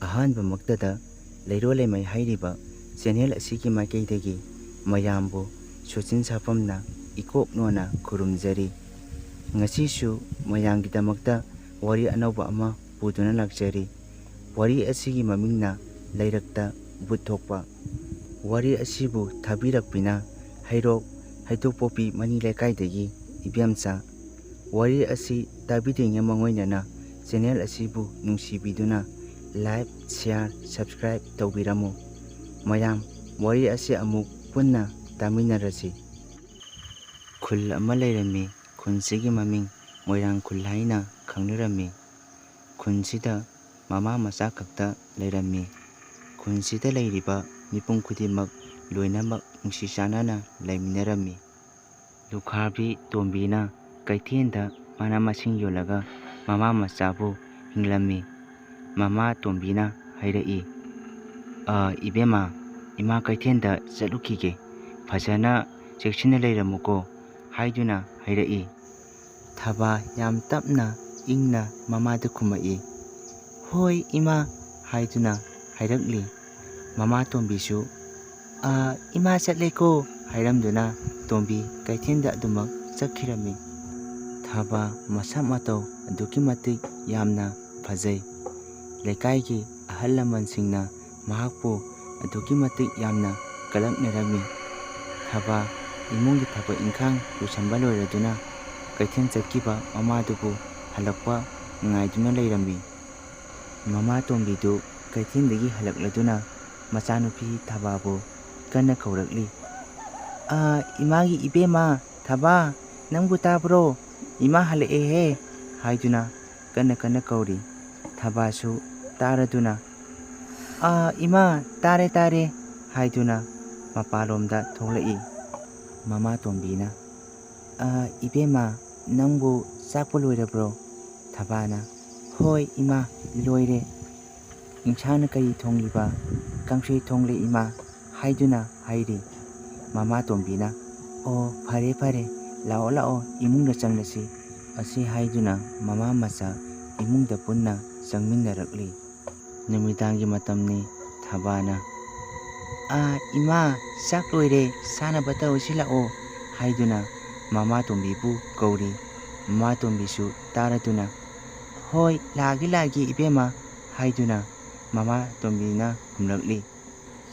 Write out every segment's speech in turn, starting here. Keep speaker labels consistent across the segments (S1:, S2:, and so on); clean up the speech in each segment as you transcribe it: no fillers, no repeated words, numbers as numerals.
S1: ꯑꯍꯥꯟꯕꯃꯛꯇꯗ ꯂꯩꯔꯣꯜ ꯂꯩꯃꯩ ꯍꯥꯏꯔꯤꯕ ꯆꯦꯅꯦꯜ ꯑꯁꯤꯒꯤ ꯃꯥꯏꯀꯩꯗꯒꯤ ꯃꯌꯥꯝꯕꯨ ꯁꯨꯆꯤꯟ ꯁꯥꯐꯝꯅ ꯏꯀꯣꯛꯅꯣꯅ ꯈꯨꯔꯨꯝꯖꯔꯤ꯫ ꯉꯁꯤꯁꯨ ꯃꯌꯥꯝꯒꯤꯗꯃꯛꯇ ꯋꯥꯔꯤ ꯑꯅꯧꯕ ꯑꯃ ꯄꯨꯗꯨꯅ ꯂꯥꯛꯆꯔꯤ꯫ ꯋꯥꯔꯤ ꯑꯁꯤꯒꯤ ꯃꯃꯤꯡꯅ ꯂꯩꯔꯛꯇ ꯕꯨꯠ ꯊꯣꯛꯄ꯫ ꯋꯥꯔꯤ ꯑꯁꯤꯕꯨ ꯊꯥꯕꯤꯔꯛꯄꯤꯅ ꯍꯩꯔꯣꯛ ꯍꯩꯇꯨꯞꯄꯣꯛꯄꯤ ꯃꯅꯤ ꯂꯩꯀꯥꯏꯗꯒꯤ ꯏꯕꯦꯝꯆꯥ꯫ ꯋꯥꯔꯤ ꯑꯁꯤ ꯇꯥꯕꯤꯗ꯭ꯔꯤꯉꯩ ꯃꯥꯡꯑꯣꯏꯅꯅ ꯆꯦꯅꯦꯜ ꯑꯁꯤꯕꯨ ꯅꯨꯡꯁꯤꯕꯤꯗꯨꯅ ꯂꯥꯏꯛ, ꯁꯤꯌꯥꯔ, ꯁꯕꯁꯀ꯭ꯔꯥꯏꯕ ꯇꯧꯕꯤꯔꯝꯃꯨ꯫ ꯃꯌꯥꯝ ꯋꯥꯔꯤ ꯑꯁꯤ ꯑꯃꯨꯛ ꯄꯨꯟꯅ ꯇꯥꯃꯤꯟꯅꯔꯁꯤ꯫ ꯈꯨꯜ ꯑꯃ ꯂꯩꯔꯝꯃꯤ꯫ ꯈꯨꯟꯁꯤꯒꯤ ꯃꯃꯤꯡ ꯃꯣꯏꯔꯥꯡ ꯈꯨꯜ ꯍꯥꯏꯅ ꯈꯪꯅꯔꯝꯃꯤ꯫ ꯈꯨꯟꯁꯤꯗ ꯃꯃꯥ ꯃꯆꯥ ꯈꯛꯇ ꯂꯩꯔꯝꯃꯤ꯫ ꯈꯨꯟꯁꯤꯗ ꯂꯩꯔꯤꯕ ꯃꯤꯄꯨꯝ ꯈꯨꯗꯤꯡꯃꯛ ꯂꯣꯏꯅꯃꯛ ꯅꯨꯡꯁꯤ ꯆꯥꯟꯅꯅ ꯂꯩꯃꯤꯟꯅꯔꯝꯃꯤ꯫ ꯂꯨꯈ꯭ꯔꯥꯕꯤ ꯇꯣꯝꯕꯤꯅ ꯀꯩꯊꯦꯜꯗ ꯃꯅꯥ ꯃꯁꯤꯡ ꯌꯣꯜꯂꯒ ꯃꯃꯥ ꯃꯆꯥꯕꯨ ꯍꯤꯡꯂꯝꯃꯤ꯫ ꯃꯃꯥ ꯇꯣꯝꯕꯤꯅ ꯍꯥꯏꯔꯛꯏ, "ꯏꯕꯦꯝꯃ, ꯏꯃꯥ ꯀꯩꯊꯦꯜꯗ ꯆꯠꯂꯨꯈꯤꯒꯦ, ꯐꯖꯅ ꯆꯦꯛꯁꯤꯟꯅ ꯂꯩꯔꯝꯃꯨꯀꯣ" ꯍꯥꯏꯗꯨꯅ ꯍꯥꯏꯔꯛꯏ꯫ ꯊꯕꯥ ꯌꯥꯝ ꯇꯞꯅ ꯏꯪꯅ ꯃꯃꯥꯗ ꯈꯨꯝꯃꯛꯏ, "ꯍꯣꯏ ꯏꯃꯥ" ꯍꯥꯏꯗꯨꯅ ꯍꯥꯏꯔꯛꯂꯤ꯫ ꯃꯃꯥ ꯇꯣꯝꯕꯤꯁꯨ "ꯏꯃꯥ ꯆꯠꯂꯦꯀꯣ" ꯍꯥꯏꯔꯝꯗꯨꯅ ꯇꯣꯝꯕꯤ ꯀꯩꯊꯦꯜꯗ ꯑꯗꯨꯃꯛ ꯆꯠꯈꯤꯔꯝꯃꯤ꯫ ꯊꯕꯥ ꯃꯁꯛ ꯃꯇꯧ ꯑꯗꯨꯛꯀꯤ ꯃꯇꯤꯛ ꯌꯥꯝꯅ ꯐꯖꯩ꯫ ꯂꯩꯀꯥꯏꯒꯤ ꯑꯍꯜ ꯂꯃꯟꯁꯤꯡꯅ ꯃꯍꯥꯛꯄꯨ ꯑꯗꯨꯛꯀꯤ ꯃꯇꯤꯛ ꯌꯥꯝꯅ ꯀꯂꯛꯅꯔꯝꯃꯤ꯫ ꯊꯕꯥ ꯏꯃꯨꯡꯒꯤ ꯊꯕꯛ ꯏꯪꯈꯥꯡ ꯂꯣꯏꯁꯤꯟꯕ ꯂꯣꯏꯔꯗꯨꯅ ꯀꯩꯊꯦꯜ ꯆꯠꯈꯤꯕ ꯃꯃꯥꯗꯨꯕꯨ ꯍꯜꯂꯛꯄ ꯉꯥꯏꯗꯨꯅ ꯂꯩꯔꯝꯃꯤ꯫ ꯃꯃꯥ ꯇꯣꯝꯕꯤꯗꯨ ꯀꯩꯊꯦꯜꯗꯒꯤ ꯍꯜꯂꯛꯂꯗꯨꯅ ꯃꯆꯥꯅꯨꯄꯤ ꯊꯕꯥꯕꯨ ꯀꯟꯅ ꯀꯧꯔꯛꯂꯤ꯫ "ꯏꯃꯥꯒꯤ ꯏꯕꯦꯝꯃ ꯊꯕꯥ, ꯅꯪꯕꯨ ꯇꯥꯕ꯭ꯔꯣ? ꯏꯃꯥ ꯍꯜꯂꯛꯑꯦꯍꯦ" ꯍꯥꯏꯗꯨꯅ ꯀꯟꯅ ꯀꯟꯅ ꯀꯧꯔꯤ꯫ ꯊꯕꯥꯁꯨ ꯇꯥꯔꯗꯨꯅ "ꯏꯃꯥ, ꯇꯥꯔꯦ ꯇꯥꯔꯦ" ꯍꯥꯏꯗꯨꯅ ꯃꯄꯥꯟꯂꯣꯝꯗ ꯊꯣꯛꯂꯛꯏ꯫ ꯃꯃꯥ ꯇꯣꯝꯕꯤꯅ "ꯏꯕꯦꯝꯃ, ꯅꯪꯕꯨ ꯆꯥꯛꯄ ꯂꯣꯏꯔꯕ꯭ꯔꯣ?" ꯊꯕꯥꯅ "ꯍꯣꯏ ꯏꯃꯥ, ꯂꯣꯏꯔꯦ." "ꯏꯟꯁꯥꯡꯅ ꯀꯔꯤ ꯊꯣꯡꯂꯤꯕ?" "ꯀꯥꯡꯁꯣꯏ ꯊꯣꯡꯂꯦ ꯏꯃꯥ" ꯍꯥꯏꯗꯨꯅ ꯍꯥꯏꯔꯤ꯫ ꯃꯃꯥ ꯇꯣꯝꯕꯤꯅ "ꯑꯣ, ꯐꯔꯦ ꯐꯔꯦ, ꯂꯥꯛꯑꯣ ꯂꯥꯛꯑꯣ, ꯏꯃꯨꯡꯗ ꯆꯪꯂꯁꯤ" ꯑꯁꯤ ꯍꯥꯏꯗꯨꯅ ꯃꯃꯥ ꯃꯆꯥ ꯏꯃꯨꯡꯗ ꯄꯨꯟꯅ ꯆꯪꯃꯤꯟꯅꯔꯛꯂꯤ꯫ ꯅꯨꯃꯤꯗꯥꯡꯒꯤ ꯃꯇꯝꯅꯤ꯫ ꯊꯕꯥꯅ "ꯏꯃꯥ, ꯆꯥꯛ ꯂꯣꯏꯔꯦ, ꯆꯥꯅꯕ ꯇꯧꯔꯁꯤ ꯂꯥꯛꯑꯣ" ꯍꯥꯏꯗꯨꯅ ꯃꯃꯥ ꯇꯣꯝꯕꯤꯕꯨ ꯀꯧꯔꯤ꯫ ꯃꯃꯥ ꯇꯣꯝꯕꯤꯁꯨ ꯇꯥꯔꯗꯨꯅ "ꯍꯣꯏ, ꯂꯥꯛꯑꯒꯦ ꯂꯥꯛꯑꯒꯦ ꯏꯕꯦꯝꯃ" ꯍꯥꯏꯗꯨꯅ ꯃꯃꯥ ꯇꯣꯝꯕꯤꯅ ꯈꯨꯝꯂꯛꯂꯤ꯫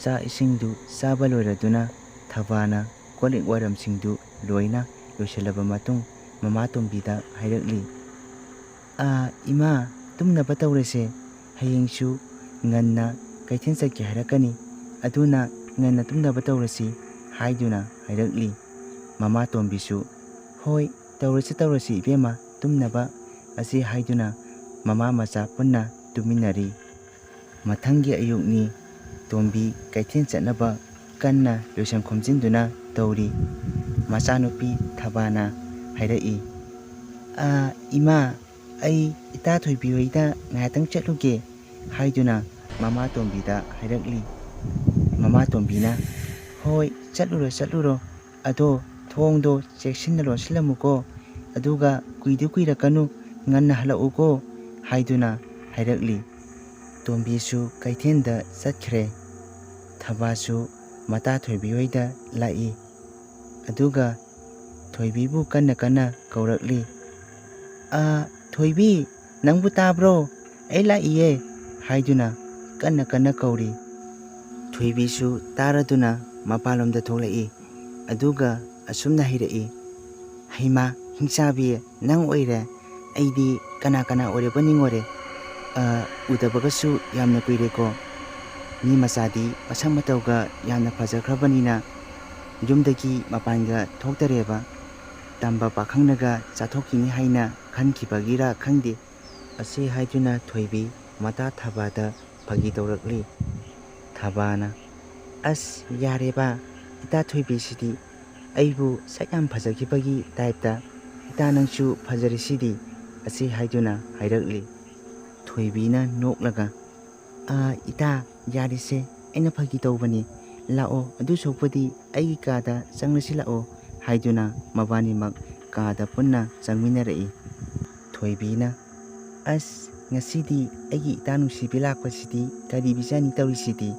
S1: ꯆꯥꯛ ꯏꯁꯤꯡꯗꯨ ꯆꯥꯕ ꯂꯣꯏꯔꯗꯨꯅ ꯊꯕꯥꯅ ꯀꯣꯜꯂꯤꯛ ꯋꯥꯏꯔꯝꯁꯤꯡꯗꯨ ꯂꯣꯏꯅ ꯂꯣꯏꯁꯤꯜꯂꯕ ꯃꯇꯨꯡ ꯃꯃꯥ ꯇꯣꯝꯕꯤꯗ ꯍꯥꯏꯔꯛꯂꯤ, "ꯏꯃꯥ, ꯇꯨꯝꯅꯕ ꯇꯧꯔꯁꯦ, ꯍꯌꯦꯡꯁꯨ ꯉꯟꯅ ꯀꯩꯊꯦꯜ ꯆꯠꯀꯦ ꯍꯥꯏꯔꯛꯀꯅꯤ, ꯑꯗꯨꯅ ꯉꯟꯅ ꯇꯨꯝꯅꯕ ꯇꯧꯔꯁꯤ" ꯍꯥꯏꯗꯨꯅ ꯍꯥꯏꯔꯛꯂꯤ꯫ ꯃꯃꯥ ꯇꯣꯝꯕꯤꯁꯨ "ꯍꯣꯏ, ꯇꯧꯔꯁꯤ ꯇꯧꯔꯁꯤ ꯏꯕꯦꯝꯃ, ꯇꯨꯝꯅꯕ" ꯑꯁꯤ ꯍꯥꯏꯗꯨꯅ ꯃꯃꯥ ꯃꯆꯥ ꯄꯨꯟꯅ ꯇꯨꯝꯃꯤꯟꯅꯔꯤ꯫ ꯃꯊꯪꯒꯤ ꯑꯌꯨꯛꯅꯤ꯫ ꯇꯣꯝꯕꯤ ꯀꯩꯊꯦꯜ ꯆꯠꯅꯕ ꯀꯟꯅ ꯂꯣꯏꯁꯟ ꯈꯣꯝꯖꯤꯟꯗꯨꯅ ꯇꯧꯔꯤ꯫ ꯃꯆꯥꯅꯨꯄꯤ ꯊꯕꯥꯅ ꯍꯥꯏꯔꯛꯏ, "ꯏꯃꯥ, ꯑꯩ ꯏꯇꯥ ꯊꯣꯏꯕꯤ ꯍꯣꯏꯗ ꯉꯥꯏꯍꯥꯛꯇꯪ ꯆꯠꯂꯨꯒꯦ" ꯍꯥꯏꯗꯨꯅ ꯃꯃꯥ ꯇꯣꯝꯕꯤꯗ ꯍꯥꯏꯔꯛꯂꯤ꯫ ꯃꯃꯥ ꯇꯣꯝꯕꯤꯅ "ꯍꯣꯏ, ꯆꯠꯂꯨꯔꯣ ꯆꯠꯂꯨꯔꯣ, ꯑꯗꯣ ꯊꯣꯡꯗꯣ ꯆꯦꯛꯁꯤꯟꯅ ꯂꯣꯟꯁꯤꯜꯂꯝꯃꯨꯀꯣ, ꯑꯗꯨꯒ ꯀꯨꯏꯗꯤ ꯀꯨꯏꯔꯛꯀꯅꯨ, ꯉꯟꯅ ꯍꯜꯂꯛꯎꯀꯣ" ꯍꯥꯏꯗꯨꯅ ꯍꯥꯏꯔꯛꯂꯤ꯫ ꯇꯣꯝꯕꯤꯁꯨ ꯀꯩꯊꯦꯜꯗ ꯆꯠꯈ꯭ꯔꯦ꯫ ꯊꯕꯥꯁꯨ ꯃꯇꯥ ꯊꯣꯏꯕꯤ ꯍꯣꯏꯗ ꯂꯥꯛꯏ꯫ ꯑꯗꯨꯒ ꯊꯣꯏꯕꯤꯕꯨ ꯀꯟꯅ ꯀꯟꯅ ꯀꯧꯔꯛꯂꯤ꯫ "ꯊꯣꯏꯕꯤ, ꯅꯪꯕꯨ ꯇꯥꯕ꯭ꯔꯣ? ꯑꯩ ꯂꯥꯛꯏꯌꯦ" ꯍꯥꯏꯗꯨꯅ ꯀꯟꯅ ꯀꯟꯅ ꯀꯧꯔꯤ꯫ ꯊꯣꯏꯕꯤꯁꯨ ꯇꯥꯔꯗꯨꯅ ꯃꯄꯥꯟꯂꯣꯝꯗ ꯊꯣꯛꯂꯛꯏ꯫ ꯑꯗꯨꯒ ꯑꯁꯨꯝꯅ ꯍꯥꯏꯔꯛꯏ, "ꯍꯩꯃꯥ, ꯍꯤꯡꯆꯥꯕꯤ, ꯅꯪ ꯑꯣꯏꯔꯦ? ꯑꯩꯗꯤ ꯀꯅꯥ ꯀꯅꯥ ꯑꯣꯏꯔꯕ ꯅꯤꯡꯉꯨꯔꯦ꯫ ꯎꯗꯕꯒꯁꯨ ꯌꯥꯝꯅ ꯀꯨꯏꯔꯦꯀꯣ. ꯃꯤ ꯃꯆꯥꯗꯤ ꯃꯁꯛ ꯃꯇꯧꯒ ꯌꯥꯝꯅ ꯐꯖꯈ꯭ꯔꯕꯅꯤꯅ ꯌꯨꯝꯗꯒꯤ ꯃꯄꯥꯟꯒ ꯊꯣꯛꯇꯔꯦꯕ. ꯇꯝꯕ ꯄꯥꯈꯪꯅꯒ ꯆꯥꯊꯣꯛꯈꯤꯅꯤ ꯍꯥꯏꯅ ꯈꯟꯈꯤꯕꯒꯤꯔ ꯈꯪꯗꯦ" ꯑꯁꯤ ꯍꯥꯏꯗꯨꯅ ꯊꯣꯏꯕꯤ ꯃꯇꯥ ꯊꯕꯥꯗ ꯐꯥꯒꯤ ꯇꯧꯔꯛꯂꯤ꯫ ꯊꯕꯥꯅ "ꯑꯁ ꯌꯥꯔꯦꯕ, ꯏꯇꯥ ꯊꯣꯏꯕꯤꯁꯤꯗꯤ ꯑꯩꯕꯨ ꯁꯛ ꯌꯥꯝ ꯐꯖꯈꯤꯕꯒꯤ ꯇꯥꯏꯞꯇ, ꯏꯇꯥ ꯅꯪꯁꯨ ꯐꯖꯔꯤꯁꯤꯗꯤ" ꯑꯁꯤ ꯍꯥꯏꯗꯨꯅ ꯍꯥꯏꯔꯛꯂꯤ꯫ ꯊꯣꯏꯕꯤꯅ ꯅꯣꯛꯂꯒ "ꯏꯇꯥ, ꯌꯥꯔꯦꯁꯦ, ꯑꯩꯅ ꯐꯥꯒꯤ ꯇꯧꯕꯅꯤ. ꯂꯥꯛꯑꯣ, ꯑꯗꯨ ꯁꯔꯨꯛꯄꯨꯗꯤ ꯑꯩꯒꯤ ꯀꯥꯗ ꯆꯪꯂꯁꯤ ꯂꯥꯛꯑꯣ" ꯍꯥꯏꯗꯨꯅ ꯃꯕꯥꯅꯤꯃꯛ ꯀꯥꯗ ꯄꯨꯟꯅ ꯆꯪꯃꯤꯟꯅꯔꯛꯏ꯫ ꯊꯣꯏꯕꯤꯅ "ꯑꯁ, ꯉꯁꯤꯗꯤ ꯑꯩꯒꯤ ꯏꯇꯥ ꯅꯨꯡꯁꯤꯕꯤ ꯂꯥꯛꯄꯁꯤꯗꯤ ꯀꯔꯤ ꯄꯤꯖꯅꯤ ꯇꯧꯔꯤꯁꯤꯗꯤ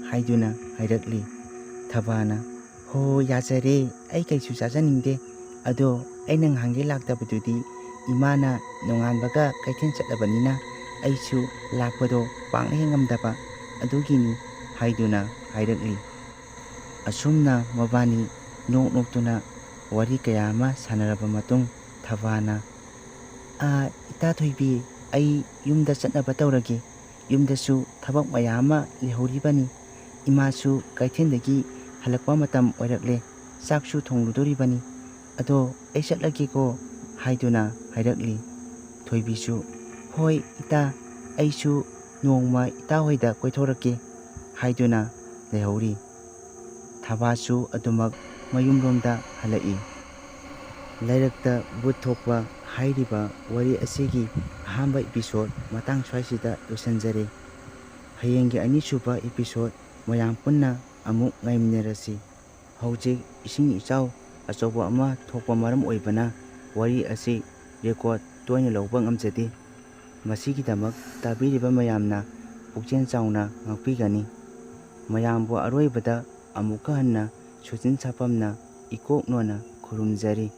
S1: ꯍꯥꯏꯗꯨꯅ ꯍꯥꯏꯔꯛꯂꯤ꯫ ꯊꯕꯥꯅ ꯍꯣ ꯌꯥꯖꯔꯦ, ꯑꯩ ꯀꯩꯁꯨ ꯆꯥꯖꯅꯤꯡꯗꯦ, ꯑꯗꯣ ꯑꯩꯅ ꯉꯍꯥꯟꯒꯩ ꯂꯥꯛꯇꯕꯗꯨꯗꯤ ꯏꯃꯥꯅ ꯅꯣꯡꯉꯥꯟꯕꯒ ꯀꯩꯊꯦꯜ ꯆꯠꯂꯕꯅꯤꯅ ꯑꯩꯁꯨ ꯂꯥꯛꯄꯗꯣ ꯄꯥꯛꯅ ꯍꯦꯛ ꯉꯝꯗꯕ ꯑꯗꯨꯒꯤꯅꯤ ꯍꯥꯏꯗꯨꯅ ꯍꯥꯏꯔꯛꯂꯤ꯫ ꯑꯁꯨꯝꯅ ꯃꯕꯥꯅꯤ ꯅꯣꯛ ꯅꯣꯛꯇꯨꯅ ꯋꯥꯔꯤ ꯀꯌꯥ ꯑꯃ ꯁꯥꯟꯅꯔꯕ ꯃꯇꯨꯡ ꯊꯕꯥꯅ ꯏꯇꯥ ꯊꯣꯏꯕꯤ, ꯑꯩ ꯌꯨꯝꯗ ꯆꯠꯅꯕ ꯇꯧꯔꯒꯦ, ꯌꯨꯝꯗꯁꯨ ꯊꯕꯛ ꯃꯌꯥꯝ ꯑꯃ ꯂꯩꯍꯧꯔꯤꯕꯅꯤ, ꯏꯃꯥꯁꯨ ꯀꯩꯊꯦꯜꯗꯒꯤ ꯍꯜꯂꯛꯄ ꯃꯇꯝ ꯑꯣꯏꯔꯛꯂꯦ, ꯆꯥꯛꯁꯨ ꯊꯣꯡꯂꯨꯗꯣꯔꯤꯕꯅꯤ, ꯑꯗꯣ ꯑꯩ ꯆꯠꯂꯒꯦꯀꯣ ꯍꯥꯏꯗꯨꯅ ꯍꯥꯏꯔꯛꯂꯤ꯫ ꯊꯣꯏꯕꯤꯁꯨ ꯍꯣꯏ ꯏꯇꯥ, ꯑꯩꯁꯨ ꯅꯣꯡꯃ ꯏꯇꯥ ꯍꯣꯏꯗ ꯀꯣꯏꯊꯣꯔꯛꯀꯦ ꯍꯥꯏꯗꯨꯅ ꯂꯩꯍꯧꯔꯤ꯫ ꯊꯕꯥꯁꯨ ꯑꯗꯨꯃꯛ ꯃꯌꯨꯝꯂꯣꯝꯗ ꯍꯜꯂꯛꯏ꯫ ꯂꯥꯏꯔꯛꯇ ꯚꯨꯠ ꯊꯣꯛꯄ ꯍꯥꯏꯔꯤꯕ ꯋꯥꯔꯤ ꯑꯁꯤꯒꯤ ꯑꯍꯥꯟꯕ ꯏꯄꯤꯁꯣꯗ ꯃꯇꯥꯡ ꯁ꯭ꯋꯥꯏꯁꯤꯗ ꯂꯣꯏꯁꯤꯟꯖꯔꯦ꯫ ꯍꯌꯦꯡꯒꯤ ꯑꯅꯤꯁꯨꯕ ꯏꯄꯤꯁꯣꯗ ꯃꯌꯥꯝ ꯄꯨꯟꯅ ꯑꯃꯨꯛ ꯉꯥꯏꯃꯤꯟꯅꯔꯁꯤ꯫ ꯍꯧꯖꯤꯛ ꯏꯁꯤꯡ ꯏꯆꯥꯎ ꯑꯆꯧꯕ ꯑꯃ ꯊꯣꯛꯄ ꯃꯔꯝ ꯑꯣꯏꯕꯅ ꯋꯥꯔꯤ ꯑꯁꯤ ꯔꯦꯀꯣꯔꯗ ꯇꯣꯏꯅ ꯂꯧꯕ ꯉꯝꯖꯗꯦ꯫ ꯃꯁꯤꯒꯤꯗꯃꯛ ꯇꯥꯕꯤꯔꯤꯕ ꯃꯌꯥꯝꯅ ꯄꯨꯛꯆꯦꯜ ꯆꯥꯎꯅ ꯉꯥꯛꯄꯤꯒꯅꯤ꯫ ꯃꯌꯥꯝꯕꯨ ꯑꯔꯣꯏꯕꯗ ꯑꯃꯨꯛꯀ ꯍꯟꯅ ꯁꯨꯖꯤꯟ ꯁꯥꯄꯝꯅ ꯏꯀꯣꯛꯅꯣꯅ ꯈꯨꯔꯨꯝꯖꯔꯤ꯫